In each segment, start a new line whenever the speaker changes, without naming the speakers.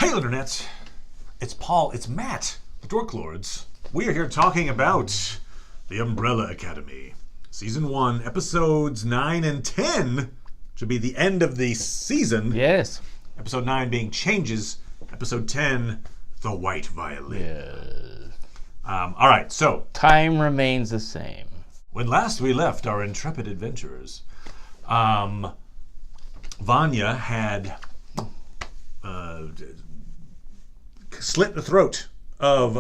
Hey, Internets! It's Paul, it's Matt, the Dork Lords. We are here talking about The Umbrella Academy. Season 1, episodes 9 and 10 should be the end of the season.
Yes.
Episode 9 being Changes. Episode 10, The White Violin.
Yes.
All right, so
Time remains the same.
when last we left our intrepid adventurers, Vanya had slit the throat of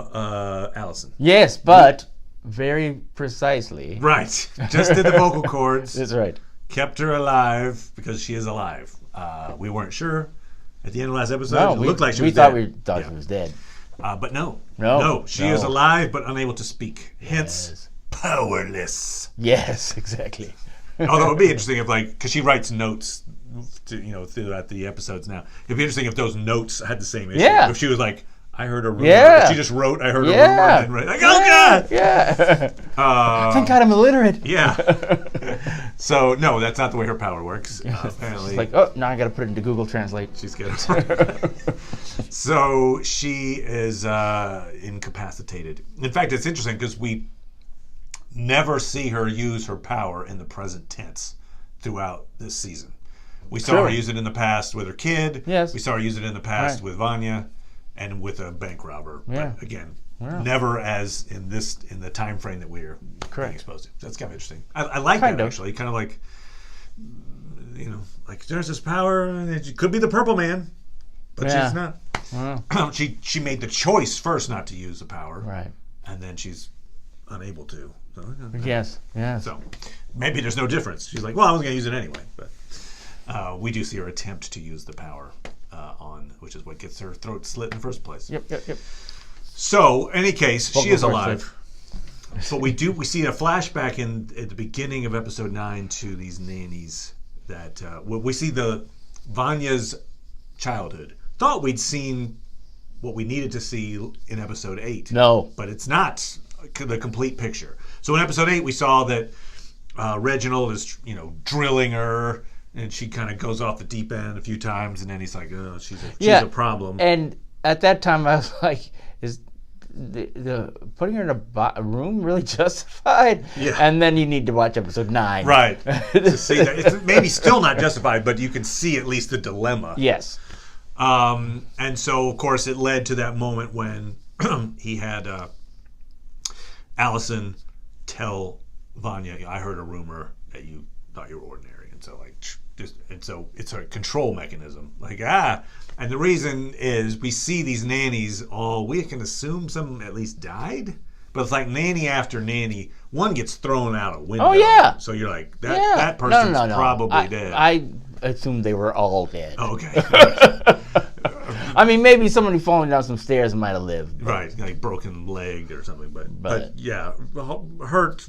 Allison.
Yes, but very precisely.
Right. Just did the vocal cords.
That's right.
Kept her alive because she is alive. We weren't sure at the end of last episode.
No,
it looked like she
we
was
thought
dead.
we thought she was dead.
But no.
No.
She is alive but unable to speak. Hence,
Yes.
powerless.
Yes, exactly.
Although it would be interesting if, because she writes notes throughout the episodes now. It'd be interesting if those notes had the same issue.
Yeah.
If she was like, I heard a rumor.
Yeah.
If she just wrote, I heard a rumor.
Yeah.
And then like, oh, God!
Yeah. Thank God I'm illiterate.
Yeah. So, no, that's not the way her power works. Apparently.
It's like, oh, now I got to put it into Google Translate.
She's good. So she is incapacitated. In fact, it's interesting because we never see her use her power in the present tense throughout this season. We saw
Sure.
her use it in the past with her kid.
Yes.
We saw her use it in the past
Right.
with Vanya and with a bank robber.
Yeah.
But again,
Yeah.
never as in the time frame that we're being
Correct.
exposed to. That's kind of interesting. I like
Kind
that
of.
actually. Kind of like, like there's this power and it could be the Purple Man, but
Yeah.
she's not.
Wow.
She made the choice first not to use the power,
Right.
and then she's unable to.
Yes. Yes.
So maybe there's no difference. She's like, well, I was going to use it anyway. But we do see her attempt to use the power which is what gets her throat slit in the first place.
Yep.
So, in any case, she is
Vocal
alive. But we see a flashback at the beginning of episode 9 to these nannies that we see the Vanya's childhood. Thought we'd seen what we needed to see in episode 8.
No.
But it's not the complete picture. So in episode 8, we saw that Reginald is, drilling her, and she kind of goes off the deep end a few times, and then he's like, oh, she's a problem.
And at that time, I was like, is the putting her in a room really justified?
Yeah.
And then you need to watch episode 9.
Right. To see that. It's maybe still not justified, but you can see at least the dilemma.
Yes.
And so, of course, it led to that moment when he had Allison tell Vanya, I heard a rumor that you thought you were ordinary. And so, so it's a control mechanism. And the reason is we see these nannies we can assume some at least died. But it's like nanny after nanny, one gets thrown out a window.
Oh, yeah.
So you're like,
Yeah.
that person's
No.
probably dead.
I assumed they were all dead.
Oh, okay.
I mean, maybe somebody falling down some stairs might have lived.
Right, like broken leg or something. But yeah, hurt,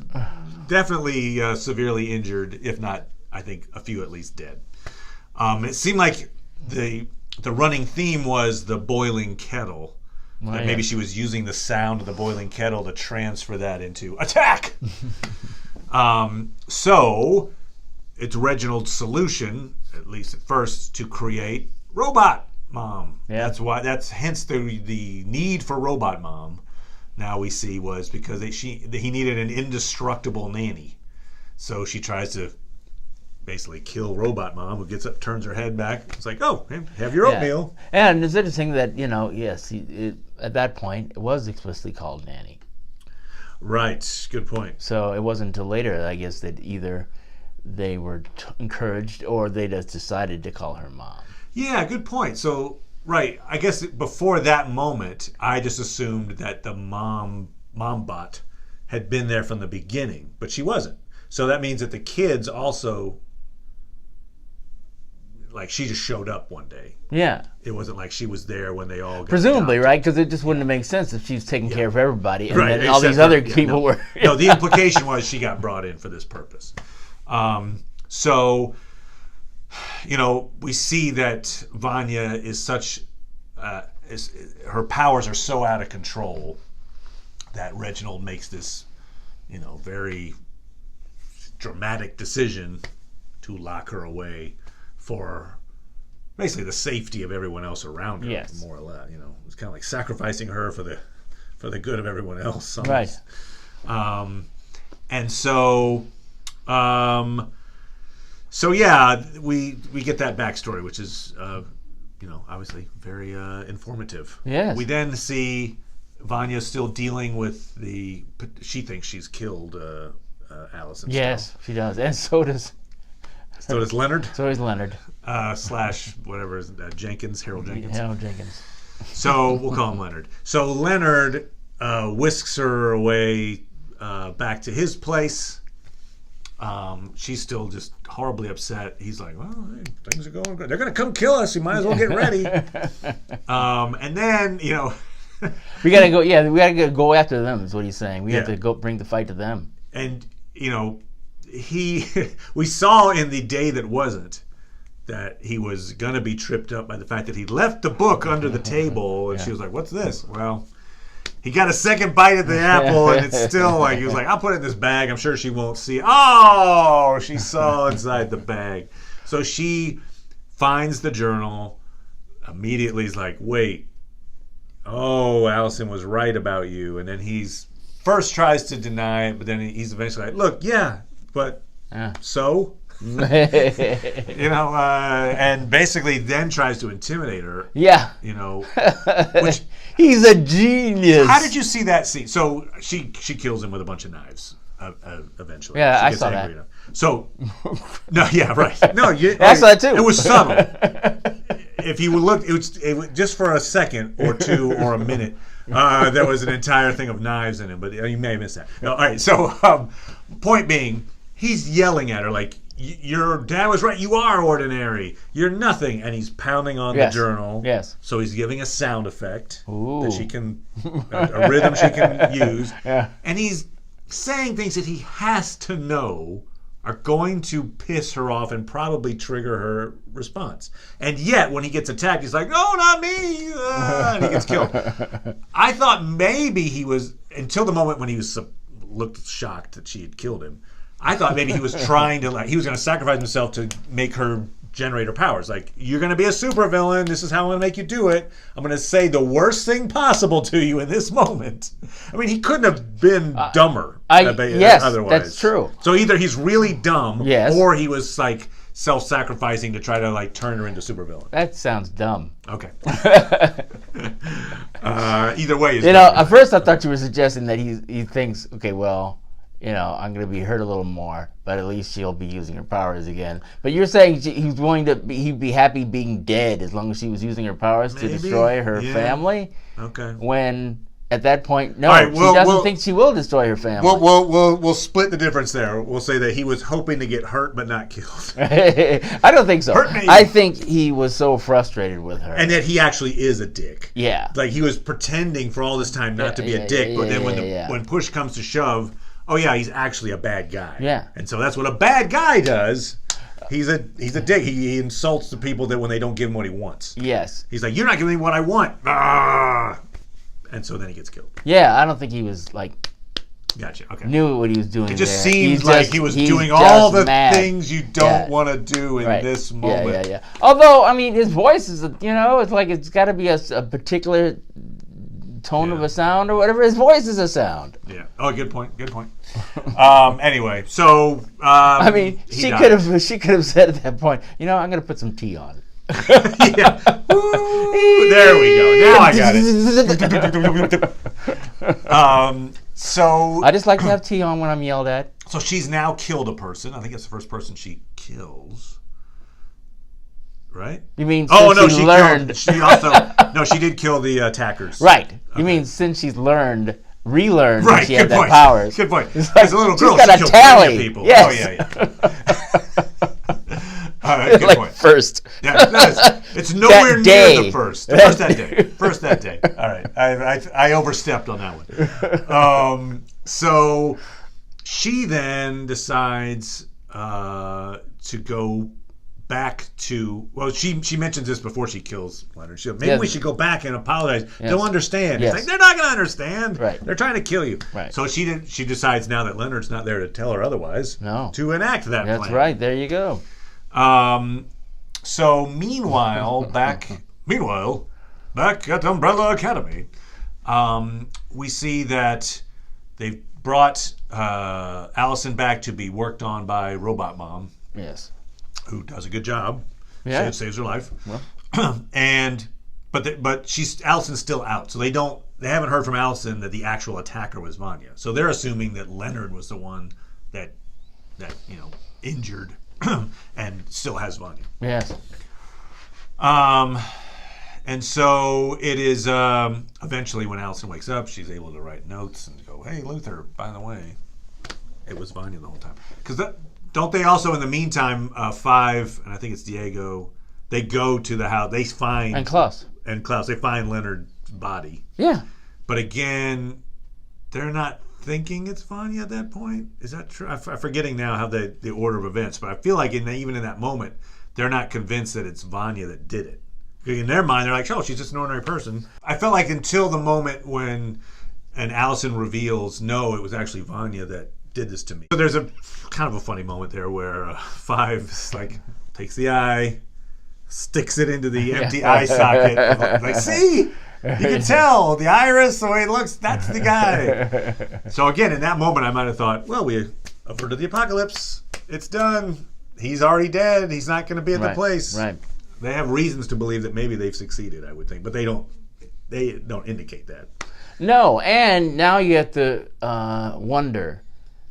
definitely severely injured, if not, I think, a few at least dead. It seemed like the running theme was the boiling kettle. That maybe she was using the sound of the boiling kettle to transfer that into attack. So it's Reginald's solution, at least at first, to create Robot Mom.
Yeah.
That's hence the need for Robot Mom. Now we see was because he needed an indestructible nanny. So she tries to basically kill Robot Mom, who gets up, turns her head back. It's like, oh, have your oatmeal.
Yeah. And it's interesting that, yes, at that point, it was explicitly called Nanny.
Right. Good point.
So it wasn't until later, I guess, that either they were encouraged or they just decided to call her Mom.
Yeah, good point. So, right, I guess before that moment, I just assumed that the mom bot had been there from the beginning, but she wasn't. So that means that the kids also, she just showed up one day.
Yeah.
It wasn't like she was there when they all got
Presumably,
adopted.
right? Because it just wouldn't make sense if she was taking care of everybody and
Right,
then all these
except
other
for-
people
no.
were...
No, the implication was she got brought in for this purpose. So, we see that Vanya is such, her powers are so out of control that Reginald makes this, very dramatic decision to lock her away for basically the safety of everyone else around her,
Yes.
more or less. You know, it's kind of like sacrificing her for the good of everyone else.
Right.
And so, yeah, we get that backstory, which is, obviously very informative.
Yes.
We then see Vanya still dealing with she thinks she's killed Allison.
Yes,
still.
she does, and so does
Leonard.
So is Leonard.
/ whatever is it, Jenkins, Harold Jenkins.
Harold Jenkins.
So we'll call him Leonard. So Leonard whisks her away back to his place. She's still just horribly upset. He's like, well, hey, things are going good. They're going to come kill us. You might as well get ready. And then,
we gotta go. Yeah, we gotta go after them. Is what he's saying. We have
Yeah.
to go bring the fight to them.
And we saw in the day that wasn't that he was gonna be tripped up by the fact that he left the book under the table, and she was like, "What's this?" Well, he got a second bite at the apple, and it's still like he was like, "I'll put it in this bag. I'm sure she won't see." Oh, she saw inside the bag. So she finds the journal. Immediately, is like, "Wait. Oh, Allison was right about you." And then he's first tries to deny it, but then he's eventually like, "Look, yeah, but so." And basically then tries to intimidate her.
Yeah.
Which
he's a genius.
How did you see that scene? So she kills him with a bunch of knives. Eventually,
Yeah,
she
I
gets
saw
angry
that.
enough. So, no, yeah, right. No,
I saw that too.
It was subtle. If you would look, it was just for a second or two or a minute. There was an entire thing of knives in him, but you may have missed that. No, all right. So, point being, he's yelling at her like, "Your dad was right. You are ordinary. You're nothing." And he's pounding on the journal.
Yes.
So he's giving a sound effect that she can, a rhythm she can use.
Yeah.
And he's saying things that he has to know are going to piss her off and probably trigger her response. And yet, when he gets attacked, he's like, "Oh, not me!" And he gets killed. I thought maybe he was, until the moment when he looked shocked that she had killed him, I thought maybe he was trying to, he was going to sacrifice himself to make her generate her powers. Like, "You're going to be a supervillain. This is how I'm going to make you do it. I'm going to say the worst thing possible to you in this moment." I mean, he couldn't have been dumber.
Yes,
otherwise.
that's true.
So either he's really dumb,
Yes.
or he was like self-sacrificing to try to turn her into supervillain.
That sounds dumb.
Okay. Either way is
at first I thought you were suggesting that he thinks, okay, well, I'm going to be hurt a little more, but at least she'll be using her powers again. But you're saying he's willing to he'd be happy being dead as long as she was using her powers to destroy her family?
Okay.
When at that point, no,
right,
she doesn't think she will destroy her family.
We'll split the difference there. We'll say that he was hoping to get hurt but not killed.
I don't think so. I think he was so frustrated with her.
And that he actually is a dick.
Yeah.
Like, he was pretending for all this time not to be a dick, but then when push comes to shove, oh yeah, he's actually a bad guy.
Yeah.
And so that's what a bad guy does. He's a dick. He insults the people that when they don't give him what he wants.
Yes.
He's like, "You're not giving me what I want." Ah! And so then he gets killed.
Yeah, I don't think he was
Gotcha. Okay.
knew what he was doing.
It just
there.
seems like he was doing all the things you don't want to do in this moment.
Yeah. Although, I mean, his voice is, it's like it's got to be a particular tone of a sound or whatever. His voice is a sound.
Yeah. Oh, good point. Anyway, so
I mean, she could have said at that point, I'm going to put some tea on.
Yeah. Ooh, there we go. Now I got it. So
I just like to have tea on when I'm yelled at.
So she's now killed a person. I think it's the first person she kills. Right?
You mean
she learned? She did kill the attackers.
Right. You mean since she's relearned that she had that powers.
Good point.
Like,
as a little girl,
she's got
she
a
killed
tally.
People.
Yes.
Oh yeah. Good point.
First.
Yeah, it's nowhere near the first. First that day. All right. I overstepped on that one. So she then decides to go back to, she mentions this before she kills Leonard. Maybe we should go back and apologize. Yes. They'll understand. Yes. It's like, they're not going to understand.
Right.
They're trying to kill you.
Right.
So she decides now that Leonard's not there to tell her otherwise.
No.
To enact that plan.
That's right. There you go.
So meanwhile, back at Umbrella Academy, we see that they've brought Allison back to be worked on by Robot Mom.
Yes.
Who does a good job.
Yeah.
Saves her life.
Well.
But Allison's still out, so they haven't heard from Allison that the actual attacker was Vanya. So they're assuming that Leonard was the one that injured and still has Vanya.
Yes.
And so it is eventually when Allison wakes up, she's able to write notes and go, "Hey, Luther, by the way, it was Vanya the whole time." Because don't they also, in the meantime, Five, and I think it's Diego, they go to the house, they find...
And Klaus,
they find Leonard's body.
Yeah.
But again, they're not thinking it's Vanya at that point. Is that true? I'm forgetting now how the order of events, but I feel like even in that moment, they're not convinced that it's Vanya that did it. In their mind, they're like, "Oh, she's just an ordinary person." I felt like until the moment when Allison reveals, no, it was actually Vanya that did this to me. So there's a kind of a funny moment there where Five takes the eye, sticks it into the empty eye socket. Like, see? You can tell the iris, the way it looks, that's the guy. So again, in that moment, I might have thought, well, we averted the apocalypse. It's done. He's already dead. He's not going to be at the place.
Right.
They have reasons to believe that maybe they've succeeded, I would think, but they don't indicate that.
No, and now you have to wonder.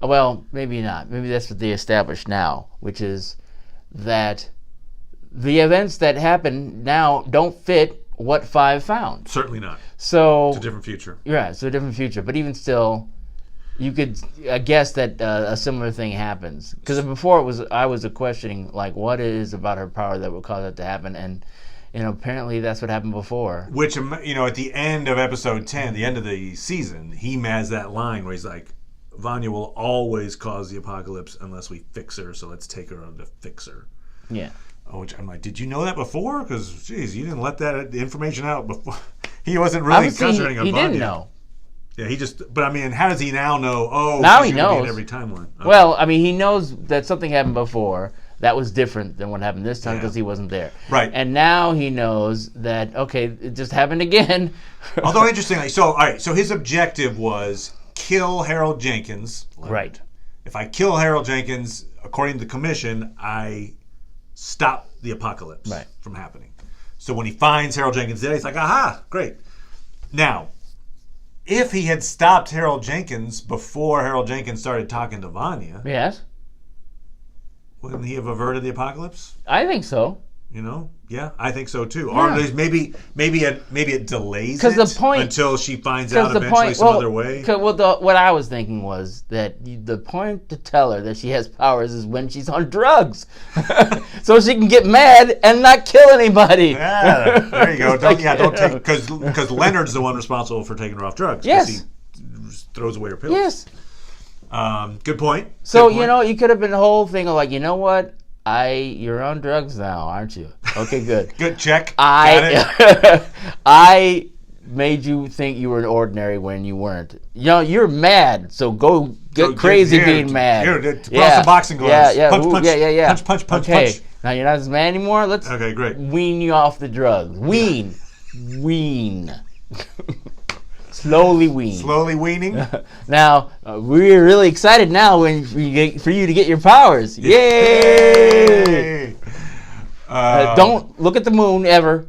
Well, maybe not. Maybe that's what they established now, which is that the events that happen now don't fit what Five found.
Certainly not.
So
it's a different future.
Yeah, it's a different future. But even still, you could guess that a similar thing happens. Because before I was questioning, like, what is about her power that would cause that to happen? And apparently that's what happened before.
Which, at the end of episode 10, the end of the season, he has that line where he's like, "Vanya will always cause the apocalypse unless we fix her, so let's take her on to fix her."
Yeah.
Which I'm like, did you know that before? Because, geez, you didn't let that information out before. He wasn't really concentrating on Vanya.
He didn't know.
Yeah, but I mean, how does he now know? Oh,
now he
she's
knows.
Gonna be in every timeline. Okay.
Well, I mean, he knows that something happened before that was different than what happened this time because he wasn't there.
Right.
And now he knows that, okay, it just happened again.
Although, interestingly, so his objective was kill Harold Jenkins.
Right.
If I kill Harold Jenkins, according to the commission, I stop the apocalypse from happening. So when he finds Harold Jenkins dead, he's like, aha, great. Now, if he had stopped Harold Jenkins before Harold Jenkins started talking to Vanya,
yes,
wouldn't he have averted the apocalypse?
I think so.
Yeah, I think so too.
Yeah.
Or maybe it delays it until she finds out eventually some other way.
What I was thinking was that the point to tell her that she has powers is when she's on drugs, so she can get mad and not kill anybody.
Yeah, there you go. Don't take because Leonard's the one responsible for taking her off drugs.
Yes,
he throws away her pills.
Yes.
Good point.
So you could have been the whole thing of like, you know what? You're on drugs now, aren't you? Okay, good.
Good check.
I made you think you were an ordinary when you weren't. You're mad, so go get crazy being mad.
Here, put on some boxing gloves.
Yeah.
Punch.
Okay, now you're not as mad anymore. Let's
great.
Wean you off the drugs. Wean. Slowly wean.
Slowly weaning.
Now we're really excited now for you to get your powers. Yay! Don't look at the moon ever.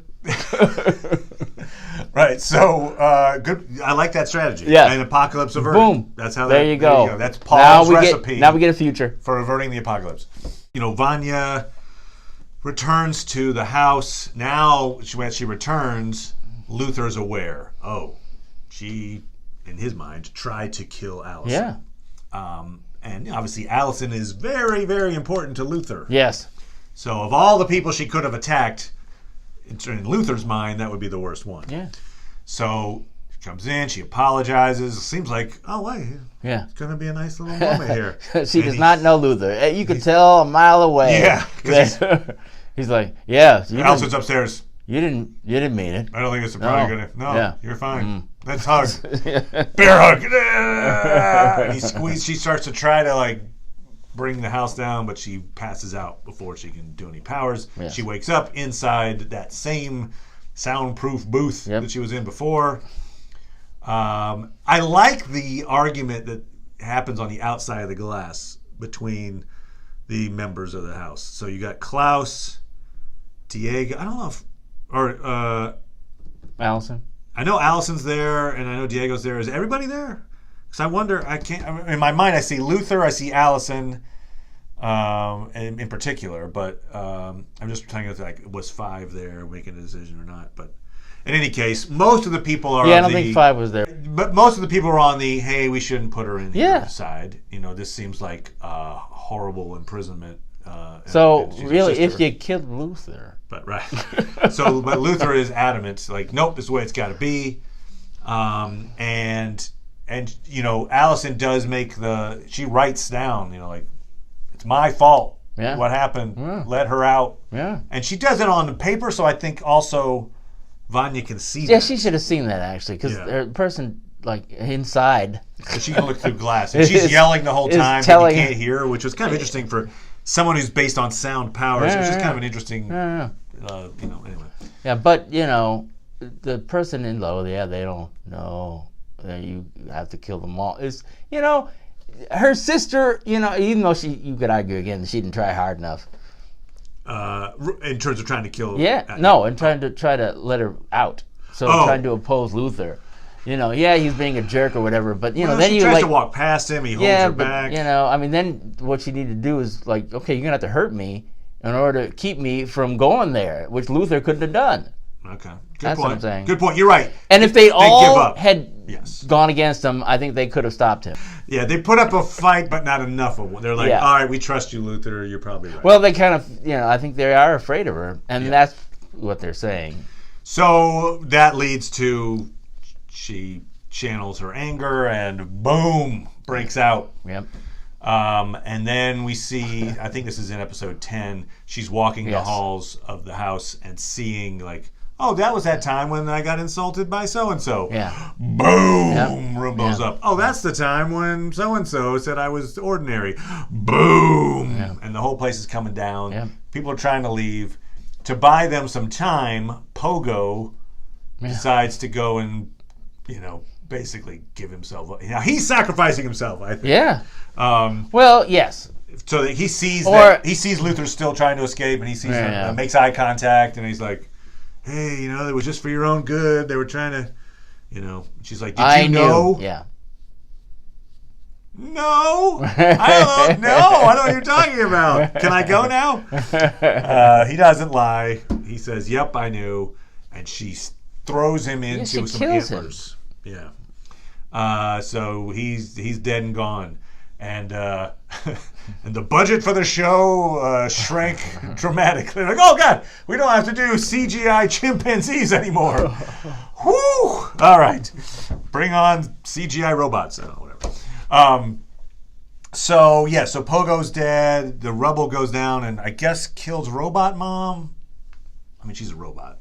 Right. So good. I like that strategy.
Yeah.
An apocalypse averted.
Boom.
That's how.
There you go.
That's Paul's recipe.
Now we get a future
for averting the apocalypse. Vanya returns to the house. Now, when she returns, Luther's aware. Oh. She, in his mind, tried to kill Allison.
Yeah.
And obviously Allison is very, very important to Luther.
Yes.
So of all the people she could have attacked, in Luther's mind, that would be the worst one.
Yeah.
So she comes in, she apologizes. It seems like, oh, wait.
Yeah.
It's going to be a nice little moment here.
She does not know Luther. You could tell a mile away.
Yeah.
He's like, yeah.
Allison's upstairs.
You didn't mean it.
I don't think it's probably going to. No,
yeah.
You're fine. Let's hug. Bear hug. And he squeezes. She starts to try to bring the house down, but she passes out before she can do any powers.
Yes.
She wakes up inside that same soundproof booth that she was in before. I like the argument that happens on the outside of the glass between the members of the house. So you got Klaus, Diego. I don't know if, or
Allison.
I know Allison's there, and I know Diego's there. Is everybody there? Because I wonder. I can't. In my mind, I see Luther. I see Allison, in particular. But I'm just trying to think. Was 5 there making a decision or not? But in any case, most of the people are.
Yeah, I don't think 5 was there.
But most of the people are on the hey, we shouldn't put her in here side. You know, this seems like horrible imprisonment.
So really, if you killed Luther.
But but Luther is adamant, like, nope, this is the way it's got to be, and you know, Allison does she writes down, you know, like, it's my fault, what happened, let her out, and she does it on the paper, so I think also Vanya can see that.
Yeah, she should have seen that actually, because the person like inside,
so she can look through glass, and she's yelling the whole time, but you can't hear her, which was kind of interesting for someone who's based on sound powers, which is kind of an interesting. You know, anyway.
Yeah, but you know, the person in low, they don't know. You have to kill them all. Is, you know, her sister. You know, even though you could argue again, she didn't try hard enough.
In terms of trying to kill.
And trying to let her out. So trying to oppose Luther. You know, he's being a jerk or whatever, but you know, then
she tries to walk past him. He holds her back.
You know, I mean, then what you need to do is like, okay, you're gonna have to hurt me in order to keep me from going there, which Luther couldn't have done.
Okay,
That's what I'm saying.
Good point. You're right.
And if they all
give up.
had gone against him, I think they could have stopped him.
Yeah, they put up a fight, but not enough of one. They're like, all right, we trust you, Luther. You're probably right.
Well, they kind of, you know, I think they are afraid of her, and that's what they're saying.
So that leads to she channels her anger and boom, breaks out.
Yep.
And then we see, I think this is in episode 10, she's walking the halls of the house and seeing like, oh, that was that time when I got insulted by so-and-so.
Yeah.
Boom! Room blows up. Oh, that's the time when so-and-so said I was ordinary. Boom! Yeah. And the whole place is coming down. Yeah. People are trying to leave. To buy them some time, Pogo decides to go and, you know, basically give himself up. Now, he's sacrificing himself, I think.
Yeah. Well, yes.
So that he sees Luther still trying to escape, and he sees him, makes eye contact, and he's like, hey, you know, it was just for your own good. They were trying to, you know. She's like, did you know?
Yeah.
No. I don't know. I don't know what you're talking about. Can I go now? He doesn't lie. He says, yep, I knew. And she throws him into some antlers. Yeah. So he's dead and gone. And and the budget for the show shrank dramatically. Like, oh God, we don't have to do CGI chimpanzees anymore. Whew! All right, bring on CGI robots. Whatever. So Pogo's dead. The rubble goes down, and I guess kills Robot Mom. I mean, she's a robot,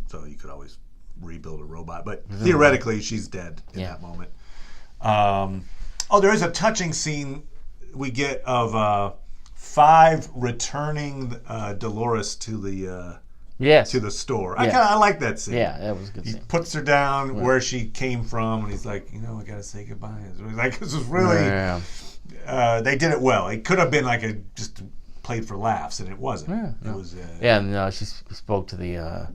so you could always rebuild a robot, but theoretically, she's dead in that moment. There is a touching scene we get of 5 returning Dolores to the store. I like that scene.
Yeah, that was a good scene. He
puts her down where she came from, and he's like, you know, I gotta say goodbye. He's like, this is really. They did it well. It could have been like just played for laughs, and it wasn't. It was.
She spoke to the,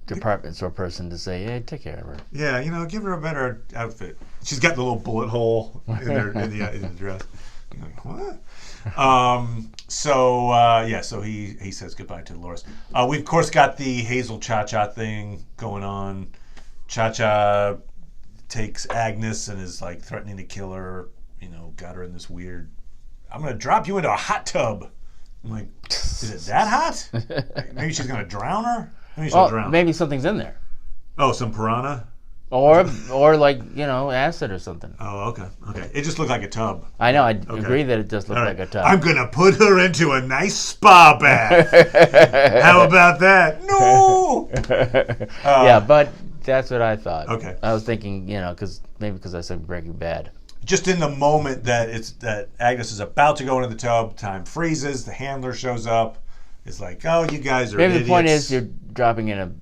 department store person to say, hey, take care of her. Yeah,
you know, give her a better outfit. She's got the little bullet hole in the dress. You're like, what? So he says goodbye to Dolores. We've of course got the Hazel Cha-Cha thing going on. Cha-Cha takes Agnes and is like threatening to kill her. You know, got her in this weird, I'm going to drop you into a hot tub. I'm like, is it that hot? Maybe she's going to drown her?
Maybe something's in there.
Oh, some piranha?
Or like, you know, acid or something.
Oh, okay. It just looked like a tub.
I know, I agree that it just looked like a tub.
I'm going to put her into a nice spa bath. How about that? No!
Yeah, but that's what I thought.
Okay.
I was thinking, you know, because I said Breaking Bad.
just in the moment that Agnes is about to go into the tub, time freezes. The handler shows up. It's like, oh, you guys are idiots.
The point is, you're dropping in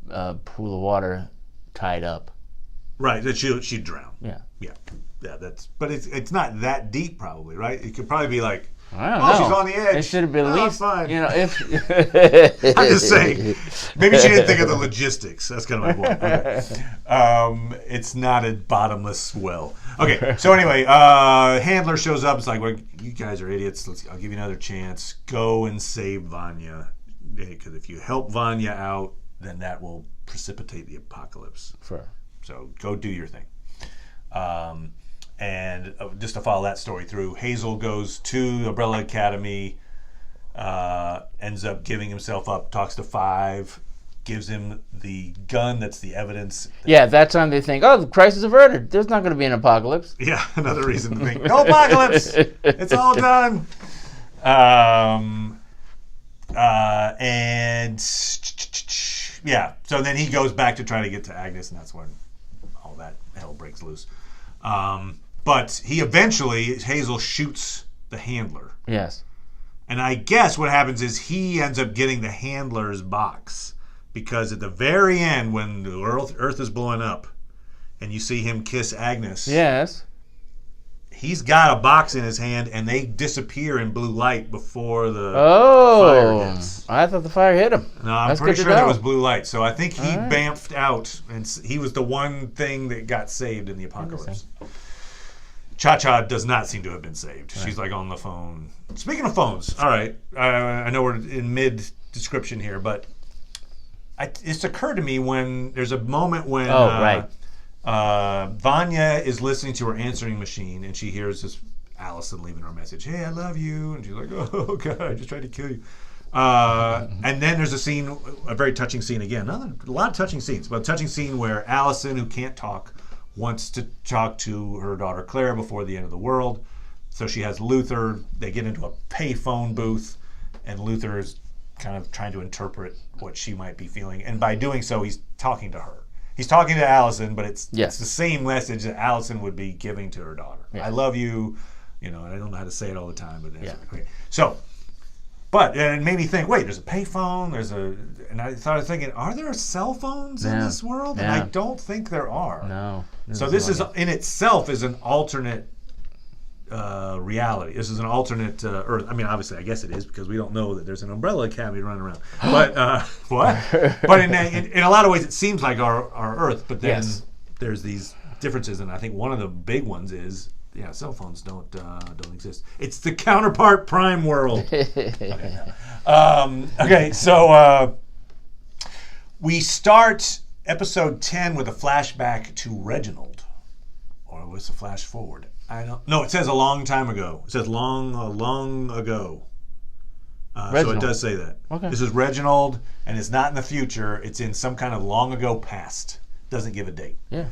a pool of water tied up.
Right, that she'd drown.
Yeah.
But it's not that deep, probably, right? It could probably be like,
I don't know.
She's on the edge.
It should have been at least,
fine.
if.
I'm just saying, maybe she didn't think of the logistics. That's kind of my point. Okay. It's not a bottomless well. Okay, so anyway, handler shows up. It's like, well, you guys are idiots. I'll give you another chance. Go and save Vanya. Because if you help Vanya out, then that will precipitate the apocalypse.
Sure.
So go do your thing. And just to follow that story through, Hazel goes to Umbrella Academy, ends up giving himself up, talks to Five, gives him the gun that's the evidence.
That's time they think, oh, the crisis averted. There's not going to be an apocalypse.
Yeah, another reason to think, no apocalypse. It's all done. So then he goes back to try to get to Agnes, and that's when all that hell breaks loose. But he eventually, Hazel shoots the handler.
Yes.
And I guess what happens is he ends up getting the handler's box. Because at the very end, when the Earth is blowing up, and you see him kiss Agnes.
Yes.
He's got a box in his hand, and they disappear in blue light before the fire hits.
I thought the fire hit him.
No, I'm pretty sure that was blue light. So I think he bamfed out, and he was the one thing that got saved in the apocalypse. Cha-Cha does not seem to have been saved. She's like on the phone. Speaking of phones, all right, I know we're in mid-description here, but it's occurred to me when there's a moment when Vanya is listening to her answering machine, and she hears this Allison leaving her a message. Hey, I love you. And she's like, oh, God, I just tried to kill you. And then there's a scene, a very touching scene again. A lot of touching scenes, but a touching scene where Allison, who can't talk, wants to talk to her daughter Claire before the end of the world. So she has Luther. They get into a payphone booth, and Luther is kind of trying to interpret what she might be feeling. And by doing so, he's talking to her. He's talking to Allison, but it's the same message that Allison would be giving to her daughter. Yeah. I love you. You know, I don't know how to say it all the time, but okay. So, but it made me think, wait, there's a payphone, and I started thinking, are there cell phones in this world? And I don't think there are.
No.
So this is in itself is an alternate reality. This is an alternate Earth. I mean, obviously, I guess it is because we don't know that there's an Umbrella Academy running around. But what? But in a lot of ways, it seems like our Earth. But then there's these differences, and I think one of the big ones is cell phones don't exist. It's the counterpart prime world. Okay, so we start episode 10 with a flashback to Reginald, or was it a flash forward? I don't. No, it says a long time ago. It says long ago. So it does say that. Okay. This is Reginald, and it's not in the future. It's in some kind of long ago past. Doesn't give a date.
Yeah.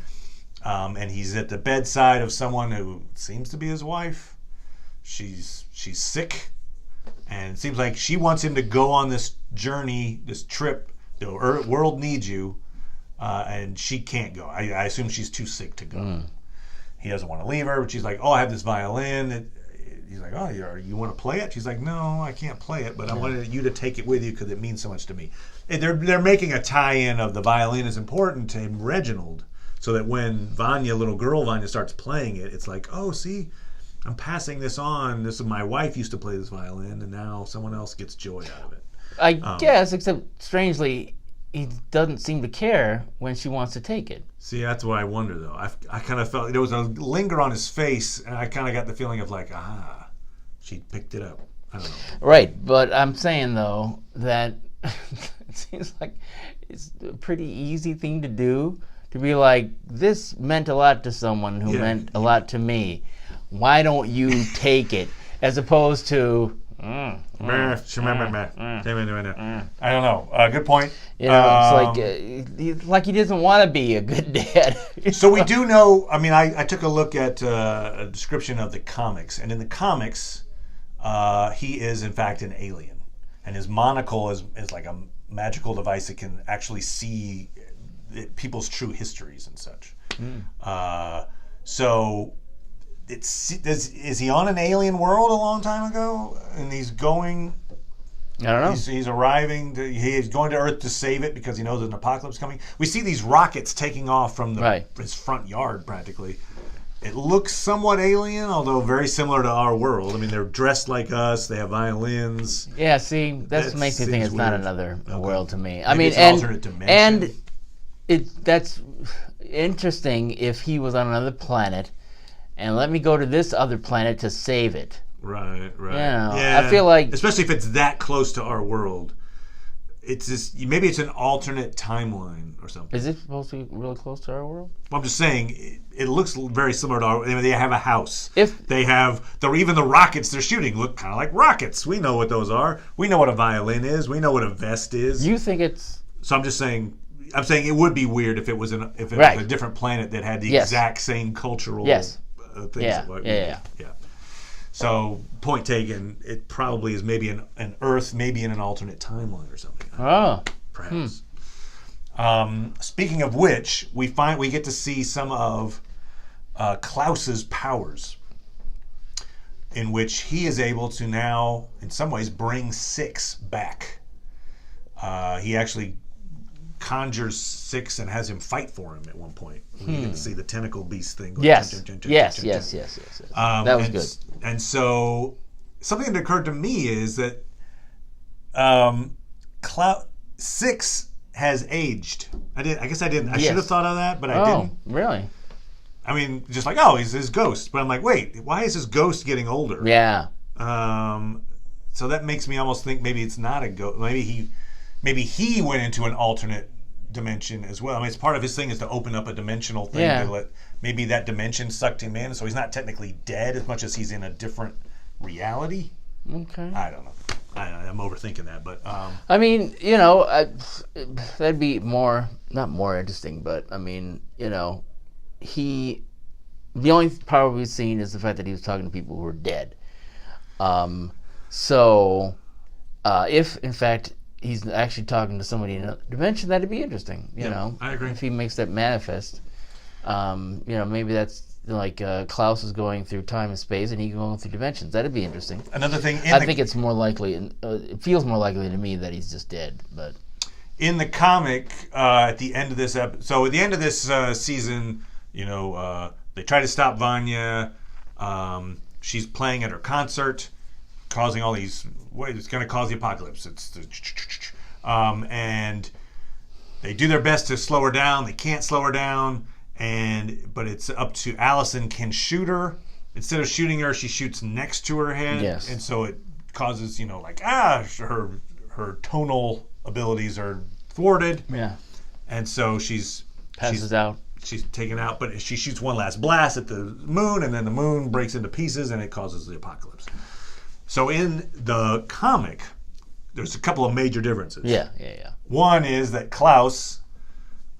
And he's at the bedside of someone who seems to be his wife. She's sick, and it seems like she wants him to go on this journey, this trip. The world needs you, and she can't go. I assume she's too sick to go. He doesn't want to leave her, but she's like, oh, I have this violin. He's like, oh, you want to play it? She's like, no, I can't play it, but I wanted you to take it with you because it means so much to me. And they're making a tie-in of the violin is important to Reginald, so that when little girl Vanya starts playing it, it's like, oh, see, I'm passing this on. This is my wife used to play this violin, and now someone else gets joy out of it.
I guess, except strangely, he doesn't seem to care when she wants to take it.
See, that's what I wonder, though. I kind of felt there was a linger on his face, and I kind of got the feeling of like, she picked it up. I don't know.
Right, but I'm saying, though, that it seems like it's a pretty easy thing to do, to be like, this meant a lot to someone who meant a lot to me. Why don't you take it? As opposed to...
I don't know. Good point.
You know, it's like he doesn't want to be a good dad.
So we do know. I mean, I took a look at a description of the comics, and in the comics, he is in fact an alien, and his monocle is like a magical device that can actually see people's true histories and such. So is he on an alien world a long time ago? And he's going.
I don't know.
He's arriving. He's going to Earth to save it because he knows there's an apocalypse coming. We see these rockets taking off from his front yard practically. It looks somewhat alien, although very similar to our world. I mean, they're dressed like us. They have violins.
Yeah, see, that makes me think it's weird. Not another world to me. I mean,
it's an alternate dimension.
And that's interesting if he was on another planet, and let me go to this other planet to save it.
Right.
Yeah, I feel like,
especially if it's that close to our world, it's just maybe it's an alternate timeline or something.
Is it supposed to be really close to our world?
Well, I'm just saying it looks very similar to our. I mean, they have a house.
If
they have even the rockets they're shooting look kind of like rockets. We know what those are. We know what a violin is. We know what a vest is.
You think it's?
So I'm just saying. I'm saying it would be weird if it was was a different planet that had the exact same cultural things.
Yeah.
So, point taken, it probably is maybe an Earth, maybe in an alternate timeline or something. Perhaps. Speaking of which, we get to see some of Klaus's powers, in which he is able to now, in some ways, bring Six back. He actually conjures Six and has him fight for him at one point. You get to see the tentacle beast thing.
Yes. That was good.
And so, something that occurred to me is that Six has aged. I guess I didn't. I should have thought of that, but I didn't.
Really?
I mean, just like, he's his ghost. But I'm like, wait, why is his ghost getting older?
Yeah.
So that makes me almost think maybe it's not a ghost. Maybe he went into an alternate dimension as well. I mean, it's part of his thing is to open up a dimensional thing to let maybe that dimension sucked him in, so he's not technically dead as much as he's in a different reality.
Okay.
I don't know. I'm overthinking that, but
I mean, that'd be not more interesting, but I mean, the only power we've seen is the fact that he was talking to people who were dead. So if in fact he's actually talking to somebody in another dimension, that'd be interesting. You know,
I agree.
If he makes that manifest, maybe that's like Klaus is going through time and space, and he going through dimensions. That'd be interesting.
Another thing,
I think it's more likely, it feels more likely to me that he's just dead. But
in the comic, at the end of this so at the end of this season, they try to stop Vanya. She's playing at her concert, causing all these. It's going to cause the apocalypse. And they do their best to slow her down. They can't slow her down, but it's up to Allison can shoot her. Instead of shooting her, she shoots next to her head.
Yes.
And so it causes, her tonal abilities are thwarted.
Yeah.
And so
passes out.
She's taken out, but she shoots one last blast at the moon, and then the moon breaks into pieces, and it causes the apocalypse. So in the comic, there's a couple of major differences.
Yeah.
One is that Klaus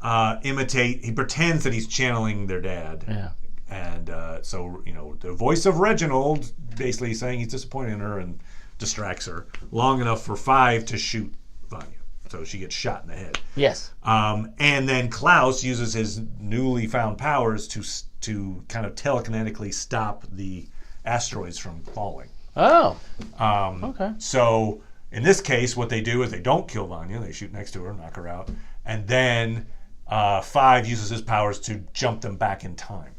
he pretends that he's channeling their dad.
Yeah.
And so, the voice of Reginald basically saying he's disappointed in her and distracts her long enough for Five to shoot Vanya. So she gets shot in the head.
Yes.
And then Klaus uses his newly found powers to kind of telekinetically stop the asteroids from falling.
Oh. Okay.
So in this case, what they do is they don't kill Vanya. They shoot next to her, knock her out. And then Five uses his powers to jump them back in time.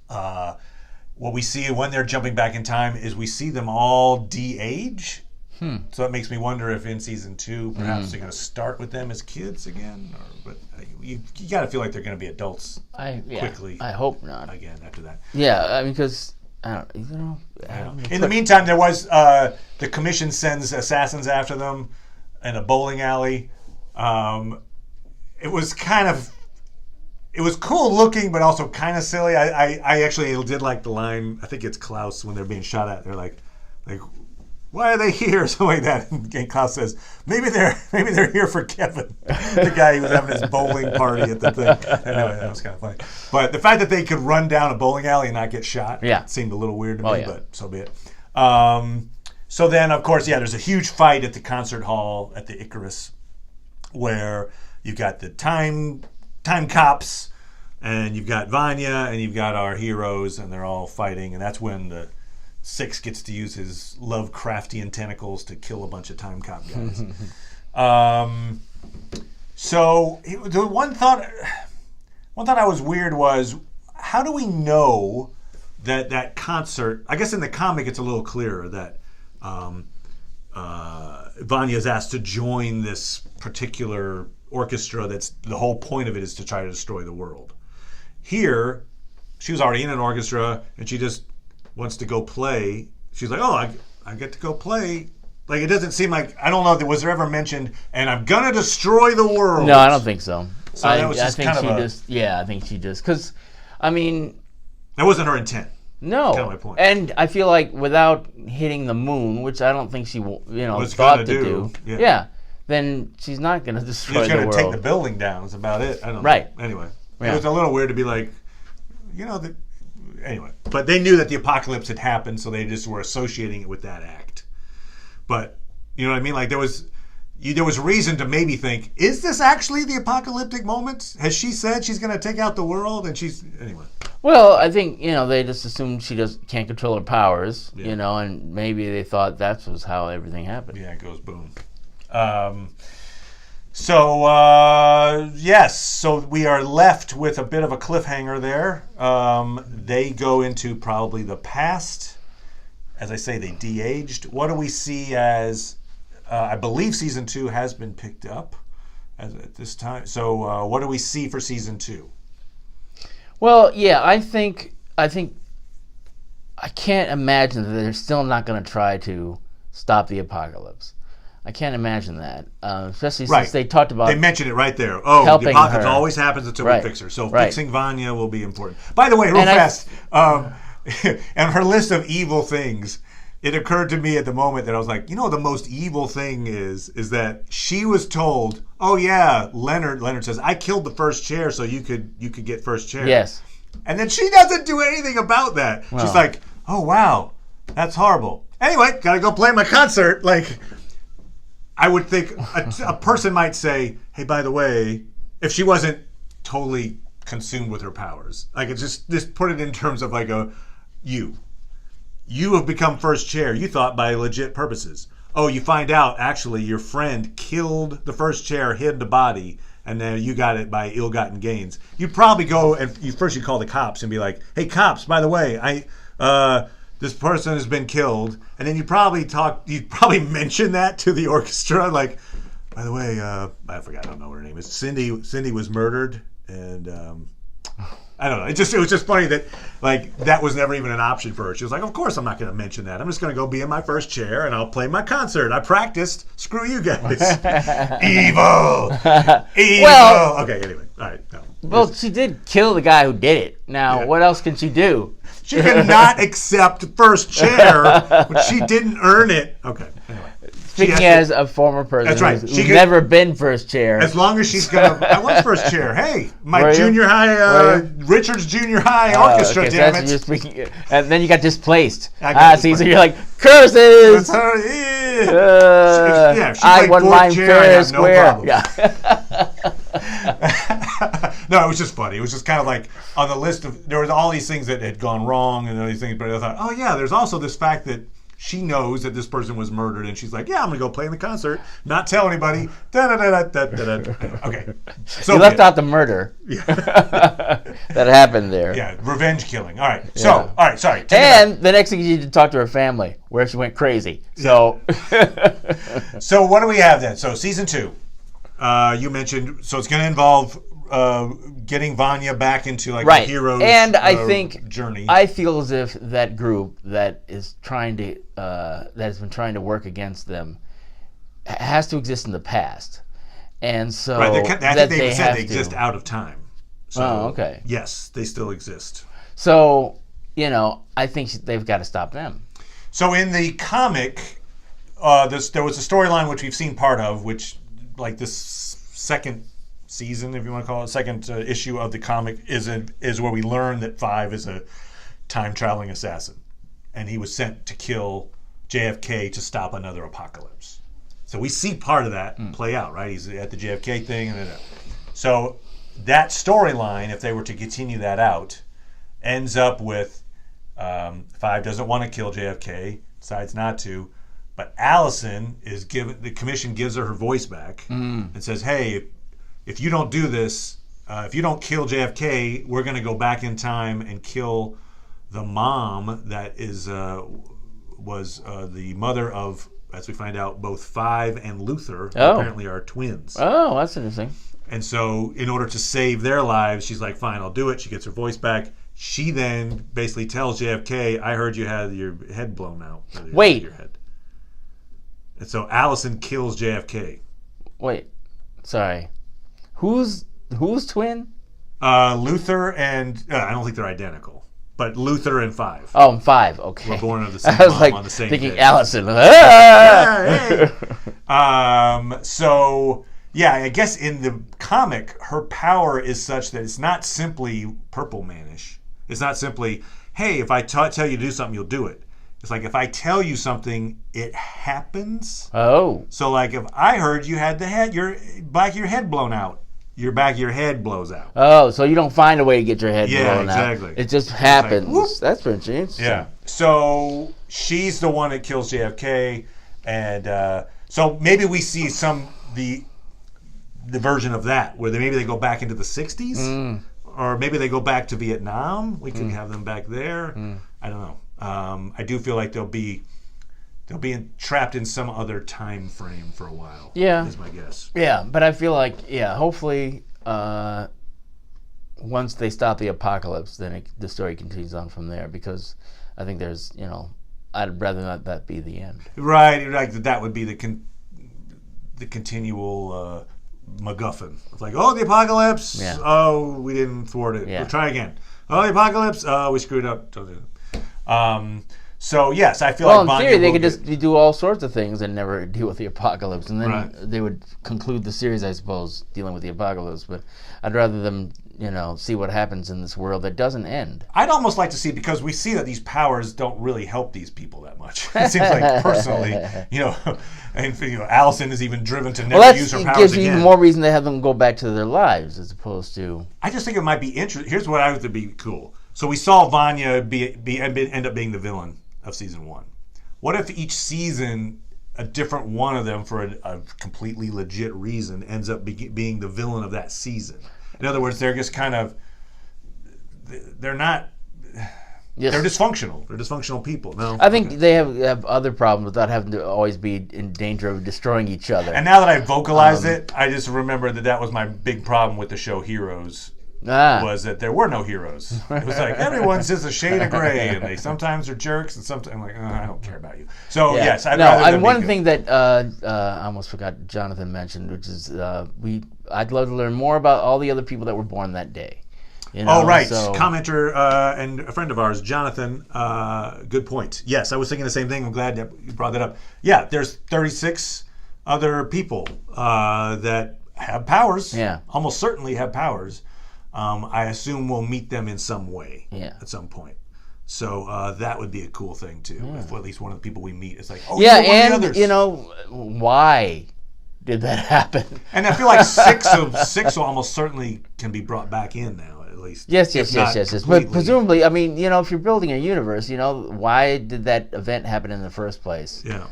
What we see when they're jumping back in time is we see them all de-age. So that makes me wonder if in season 2, perhaps they're going to start with them as kids again. But you got to feel like they're going to be adults quickly.
I hope not.
Again, after that.
Yeah, I mean, because... I don't know.
In the meantime, there was the commission sends assassins after them in a bowling alley. It was cool looking, but also kind of silly. I actually did like the line. I think it's Klaus when they're being shot at. They're like, why are they here? Something like that. And Klaus says, maybe they're here for Kevin, the guy who was having his bowling party at the thing. Anyway, that was kind of funny. But the fact that they could run down a bowling alley and not get shot seemed a little weird to me, but so be it. So then, of course, there's a huge fight at the concert hall at the Icarus where you've got the time cops And you've got Vanya, and you've got our heroes, and they're all fighting. And that's when the Six gets to use his Lovecraftian tentacles to kill a bunch of Time Cop guys. So the one thought I was weird was, how do we know that concert? I guess in the comic it's a little clearer that Vanya is asked to join this particular orchestra. That's the whole point of it, is to try to destroy the world. Here, she was already in an orchestra, and she just wants to go play. She's like, oh, I get to go play. Like, it doesn't seem like, I don't know, was there ever mentioned, and I'm gonna destroy the world?
No, I don't think so.
So that was just kind of
I think she just, because, I mean,
that wasn't her intent.
No,
kind of my point.
And I feel like without hitting the moon, which I don't think she,
was
thought
gonna
to do, then she's not going to destroy the world.
She's going to take the building down. That's about it. I don't know.
Right.
Anyway, it was a little weird to be like, anyway. But they knew that the apocalypse had happened, so they just were associating it with that act. But you know what I mean? Like there was reason to maybe think, is this actually the apocalyptic moment? Has she said she's going to take out the world? And anyway.
Well, I think, they just assumed she can't control her powers, and maybe they thought that was how everything happened.
Yeah, it goes boom. Yes, so we are left with a bit of a cliffhanger there. They go into probably the past. As I say, they de-aged. What do we see as, I believe season 2 has been picked up at this time. So what do we see for season 2?
Well, yeah, I think I can't imagine that they're still not going to try to stop the apocalypse. I can't imagine that, especially since they talked about...
They mentioned it right there. Oh, the apocalypse always happens until we fix her. So fixing Vanya will be important. By the way, real fast, and her list of evil things, it occurred to me at the moment that I was like, the most evil thing is that she was told, oh yeah, Leonard says, I killed the first chair so you could get first chair.
Yes. And
then she doesn't do anything about that. Well, she's like, oh wow, that's horrible. Anyway, gotta go play my concert. Like, I would think a person might say, hey, by the way, if she wasn't totally consumed with her powers, like it's just put it in terms of like you have become first chair. You thought by legit purposes. Oh, you find out actually your friend killed the first chair, hid the body, and then you got it by ill-gotten gains. You'd probably go and you'd call the cops and be like, hey, cops, by the way, this person has been killed, and then you'd probably mention that to the orchestra, like, by the way, I forgot, I don't know what her name is. Cindy was murdered, and I don't know. It was just funny that like that was never even an option for her. She was like, of course I'm not going to mention that. I'm just going to go be in my first chair and I'll play my concert. I practiced. Screw you guys. Evil. Well, okay. Anyway, all right. No.
Well, she did kill the guy who did it. Now, what else can she do?
She cannot accept first chair, but she didn't earn it. Okay. Anyway.
Speaking as a former person who's never been first chair.
As long as she's going to... I was first chair. Hey, my junior high... Richards Junior High Orchestra, damn it.
And then you got displaced. So you're like, curses! I won mine fair and square.
No, it was just funny. It was just kind of like on the list of... There was all these things that had gone wrong and all these things, but I thought, oh yeah, there's also this fact that she knows that this person was murdered, and she's like, yeah, I'm going to go play in the concert, not tell anybody. Okay. So
you left out the murder that happened there.
Yeah, revenge killing. All right. So, all right, sorry.
And the next thing you need to talk to her family, where she went crazy. So,
so what do we have then? So season 2, you mentioned, so it's going to involve getting Vanya back into like the hero's
and I think
journey.
I feel as if that group that is trying to that has been trying to work against them has to exist in the past, and so
I think they even said they exist out of time. So,
okay.
Yes, they still exist.
So I think they've got to stop them.
So in the comic, there was a storyline which we've seen part of, which like this second season, if you want to call it, second issue of the comic is where we learn that 5 is a time-traveling assassin, and he was sent to kill JFK to stop another apocalypse. So we see part of that play out, right? He's at the JFK thing, and then so that storyline, if they were to continue that out, ends up with 5 doesn't want to kill JFK, decides not to, but Allison is given, the commission gives her voice back and says, hey, if you don't do this, if you don't kill JFK, we're going to go back in time and kill the mom that was the mother of, as we find out, both Five and Luther, who apparently are twins.
Oh, that's interesting.
And so in order to save their lives, she's like, fine, I'll do it. She gets her voice back. She then basically tells JFK, I heard you had your head blown out.
Wait.
Your head. And so Allison kills JFK.
Wait. Sorry. Who's twin?
Luther and... I don't think they're identical. But Luther and Five.
Oh, 5. Okay.
Were born of the same
I was
mom
like
on the same
thinking
day.
Allison.
Yeah, hey. So... Yeah, I guess in the comic, her power is such that it's not simply Purple Man-ish. It's not simply, hey, if I tell you to do something, you'll do it. It's like, if I tell you something, it happens.
Oh.
So, like, if I heard you had your back of your head blown out, your back of your head blows out.
Oh, so you don't find a way to get your head blown out.
Yeah, exactly.
It just happens.
Like,
that's pretty interesting.
Yeah. So, she's the one that kills JFK. And so maybe we see the version of that, where maybe they go back into the 60s, or maybe they go back to Vietnam. We could have them back there. I don't know. I do feel like they'll be trapped in some other time frame for a while.
Yeah,
is my guess.
Yeah, but I feel like hopefully once they stop the apocalypse, then the story continues on from there, because I think there's I'd rather not that be the end.
Right, like that would be the continual. MacGuffin. It's like, the apocalypse.
Yeah.
Oh, we didn't thwart it.
Yeah.
We'll try again. Oh, the apocalypse. Oh, we screwed up. So yes, I feel like
in theory they could just do all sorts of things and never deal with the apocalypse, and then they would conclude the series, I suppose, dealing with the apocalypse. But I'd rather them, see what happens in this world that doesn't end.
I'd almost like to see, because we see that these powers don't really help these people that much. It seems like personally, and Allison is even driven to never use her powers again.
It gives you even more reason to have them go back to their lives, as opposed to.
I just think it might be interesting. Here's what I would think would be cool. So we saw Vanya end up being the villain of season 1. What if each season a different one of them, for a completely legit reason, ends up being the villain of that season? In other words, they're just kind of, they're not, they're dysfunctional. They're dysfunctional people. No,
I think they have other problems without having to always be in danger of destroying each other.
And now that I vocalized it, I just remember that was my big problem with the show Heroes. Was that there were no heroes. It was like everyone's just a shade of gray, and they sometimes are jerks, and sometimes I'm like, I don't care about you. So yes, I'd rather them
one
be
thing that I almost forgot Jonathan mentioned, which is I'd love to learn more about all the other people that were born that day.
Commenter and a friend of ours, Jonathan. Good point. Yes, I was thinking the same thing. I'm glad that you brought that up. Yeah, there's 36 other people that have powers.
Yeah,
almost certainly have powers. I assume we'll meet them in some way at some point. So that would be a cool thing too. If at least one of the people we meet is like,
why did that happen?
And I feel like six almost certainly can be brought back in now, at least.
Yes. But presumably, if you're building a universe, why did that event happen in the first place?
Yeah.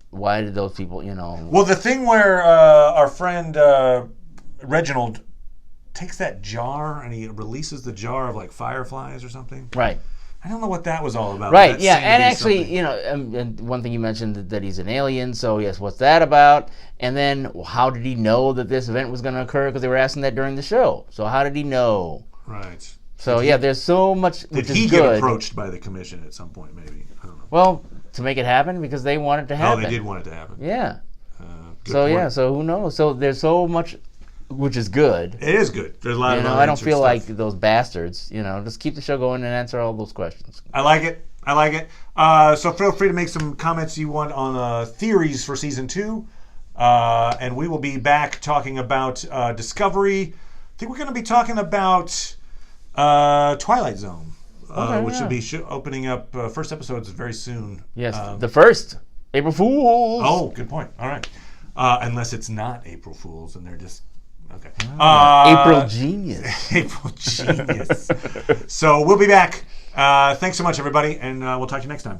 Why did those people,
Well, the thing where our friend Reginald takes that jar and he releases the jar of like fireflies or something.
Right.
I don't know what that was all about.
Right. Yeah. And actually, and one thing you mentioned that he's an alien. So yes, what's that about? And then how did he know that this event was going to occur? Because they were asking that during the show. So how did he know?
Right.
So there's so much.
Did he get approached by the commission at some point? Maybe, I don't know.
Well, to make it happen, because they want it to happen.
Oh, they did want it to happen.
Yeah.
So
point. So who knows? So there's so much. Which is good.
It is good. There's a lot of
I don't feel like those bastards. Just keep the show going and answer all those questions.
I like it. So feel free to make some comments you want on theories for season 2, and we will be back talking about Discovery. I think we're going to be talking about Twilight Zone, which will be opening up. First episodes very soon.
Yes, the first April Fools.
Oh, good point. All right, unless it's not April Fools and they're just Okay.
April Genius.
April Genius. So we'll be back. Thanks so much, everybody, and we'll talk to you next time.